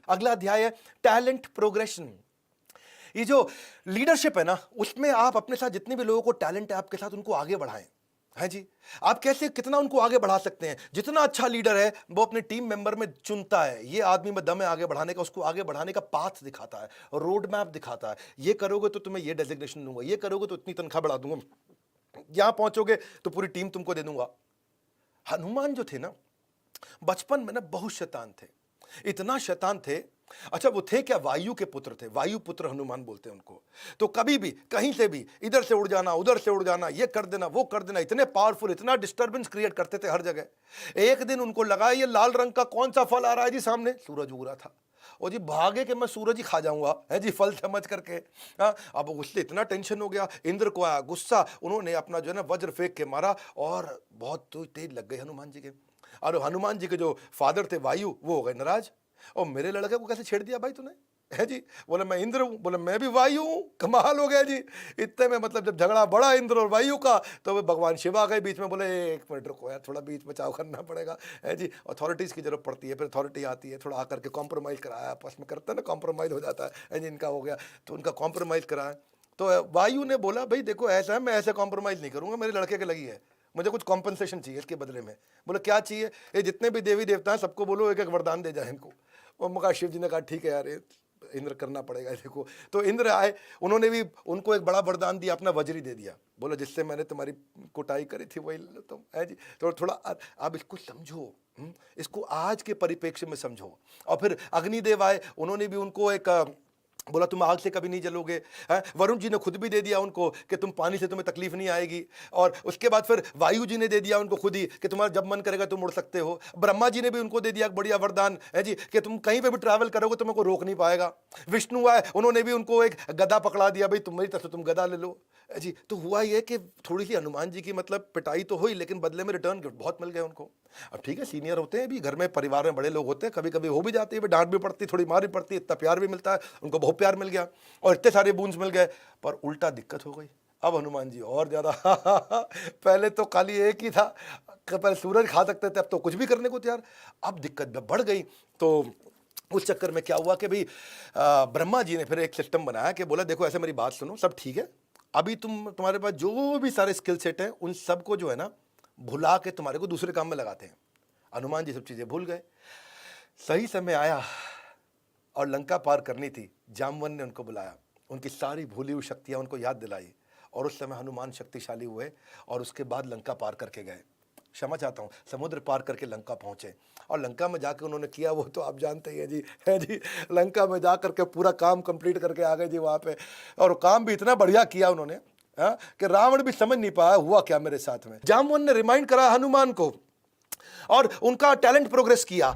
अगला अध्याय है टैलेंट प्रोग्रेशन। ये जो लीडरशिप है ना, उसमें आप अपने साथ जितने भी लोगों को टैलेंट है आपके साथ, उनको आगे बढ़ाएं। है जी, आप कैसे कितना उनको आगे बढ़ा सकते हैं? जितना अच्छा लीडर है वो अपने टीम मेंबर में चुनता है, ये आदमी में दम है आगे बढ़ाने का, उसको आगे बढ़ाने का पाथ दिखाता है, रोड मैप दिखाता है। ये करोगे तो तुम्हें ये डेजिग्नेशन दूंगा, ये करोगे तो इतनी तनख्वाह बढ़ा दूंगा, यहां पहुंचोगे तो पूरी टीम तुमको दे दूंगा। हनुमान जो थे ना, बचपन में ना बहुत शैतान थे, इतना शैतान थे। अच्छा, वो थे क्या? वायु के पुत्र थे, वायु पुत्र हनुमान बोलते हैं उनको। तो कभी भी कहीं से भी इधर से उड़ जाना, उधर से उड़ जाना, ये कर देना, वो कर देना, इतने पावरफुल, इतना डिस्टर्बेंस क्रिएट करते थे हर जगह। एक दिन उनको लगा ये लाल रंग का कौन सा फल आ रहा है जी सामने? सूरज उग रहा था। और जी भागे कि मैं सूरज ही खा जाऊंगा, है जी, फल समझ करके। हाँ, अब उससे इतना टेंशन हो गया, इंद्र को आया गुस्सा, उन्होंने अपना जो है ना वज्र फेंक के मारा और बहुत तेज लग गए हनुमान जी के। और हनुमान जी के जो फादर थे वायु, वो हो गए नाराज। और मेरे लड़के को कैसे छेड़ दिया भाई तूने? है जी, बोले मैं इंद्र हूं, बोले मैं भी वायु हूं। कमाल हो गया जी। इतने में मतलब जब झगड़ा बढ़ा इंद्र और वायु का, तो वे भगवान शिव आ गए बीच में, बोले एक मिनट रुको यार, थोड़ा बीच बचाव करना पड़ेगा। है जी, अथॉरिटीज की जरूरत पड़ती है, फिर अथॉरिटी आती है, थोड़ा आकर के कॉम्प्रोमाइज कराया, आपस में करते हैं ना, कॉम्प्रोमाइज हो जाता है जी, इनका हो गया तो उनका कॉम्प्रोमाइज कराया। तो वायु ने बोला भाई देखो ऐसा है, मैं ऐसे कॉम्प्रोमाइज नहीं करूंगा, मेरे लड़के के लगी है, मुझे कुछ कॉम्पनसेशन चाहिए इसके बदले में। बोले क्या चाहिए? ये जितने भी देवी देवता हैं सबको बोलो एक एक वरदान दे जाए इनको। और मगर शिव जी ने कहा ठीक है यार, इंद्र करना पड़ेगा देखो। तो इंद्र आए, उन्होंने भी उनको एक बड़ा वरदान दिया, अपना वज्री दे दिया। बोलो जिससे मैंने तुम्हारी कुटाई करी थी वही लो तुम। है जी, तो थोड़ा आप इसको समझो, इसको आज के परिप्रेक्ष्य में समझो। और फिर अग्निदेव आए, उन्होंने भी उनको एक बोला तुम आग से कभी नहीं जलोगे। वरुण जी ने खुद भी दे दिया उनको कि तुम पानी से तुम्हें तकलीफ नहीं आएगी। और उसके बाद फिर वायु जी ने दे दिया उनको खुद ही कि तुम्हारा जब मन करेगा तुम उड़ सकते हो। ब्रह्मा जी ने भी उनको दे दिया एक बढ़िया वरदान, है जी, कि तुम कहीं पे भी ट्रैवल करोगे तुम्हें कोई रोक नहीं पाएगा। विष्णु आए, उन्होंने भी उनको एक गदा पकड़ा दिया, भाई तुम्हारी तरफ से तुम गदा ले लो। जी, तो हुआ ये कि थोड़ी सी हनुमान जी की मतलब पिटाई तो हुई, लेकिन बदले में रिटर्न गिफ्ट बहुत मिल गए उनको। अब ठीक है, सीनियर होते हैं भी घर में, परिवार में बड़े लोग होते हैं, कभी कभी हो भी जाती है, डांट भी पड़ती, थोड़ी मार भी पड़ती है, इतना प्यार भी मिलता है, उनको बहुत प्यार मिल गया और इतने सारे बूंस मिल गए। पर उल्टा दिक्कत हो गई। अब हनुमान जी और ज्यादा पहले तो खाली एक ही था, पहले सूरज खा सकते थे, अब तो कुछ भी करने को तैयार। अब दिक्कत बढ़ गई। तो उस चक्कर में क्या हुआ कि भाई ब्रह्मा जी ने फिर एक सिस्टम बनाया कि बोला देखो ऐसे मेरी बात सुनो, सब ठीक है, अभी तुम्हारे पास जो भी सारे स्किल सेट हैं उन सबको जो है ना भुला के तुम्हारे को दूसरे काम में लगाते हैं। हनुमान जी सब चीजें भूल गए। सही समय आया और लंका पार करनी थी, जामवन ने उनको बुलाया, उनकी सारी भूली हुई शक्तियां उनको याद दिलाई और उस समय हनुमान शक्तिशाली हुए और उसके बाद लंका पार करके गए। क्षमा चाहता हूँ, समुद्र पार करके लंका पहुंचे और लंका में जाकर उन्होंने किया वो तो आप जानते ही हैं जी। है जी, लंका में जा करके पूरा काम कंप्लीट करके आ गए जी वहाँ पे। और काम भी इतना बढ़िया किया उन्होंने कि रावण भी समझ नहीं पाया हुआ क्या मेरे साथ में। जामवन ने रिमाइंड करा हनुमान को और उनका टैलेंट प्रोग्रेस किया।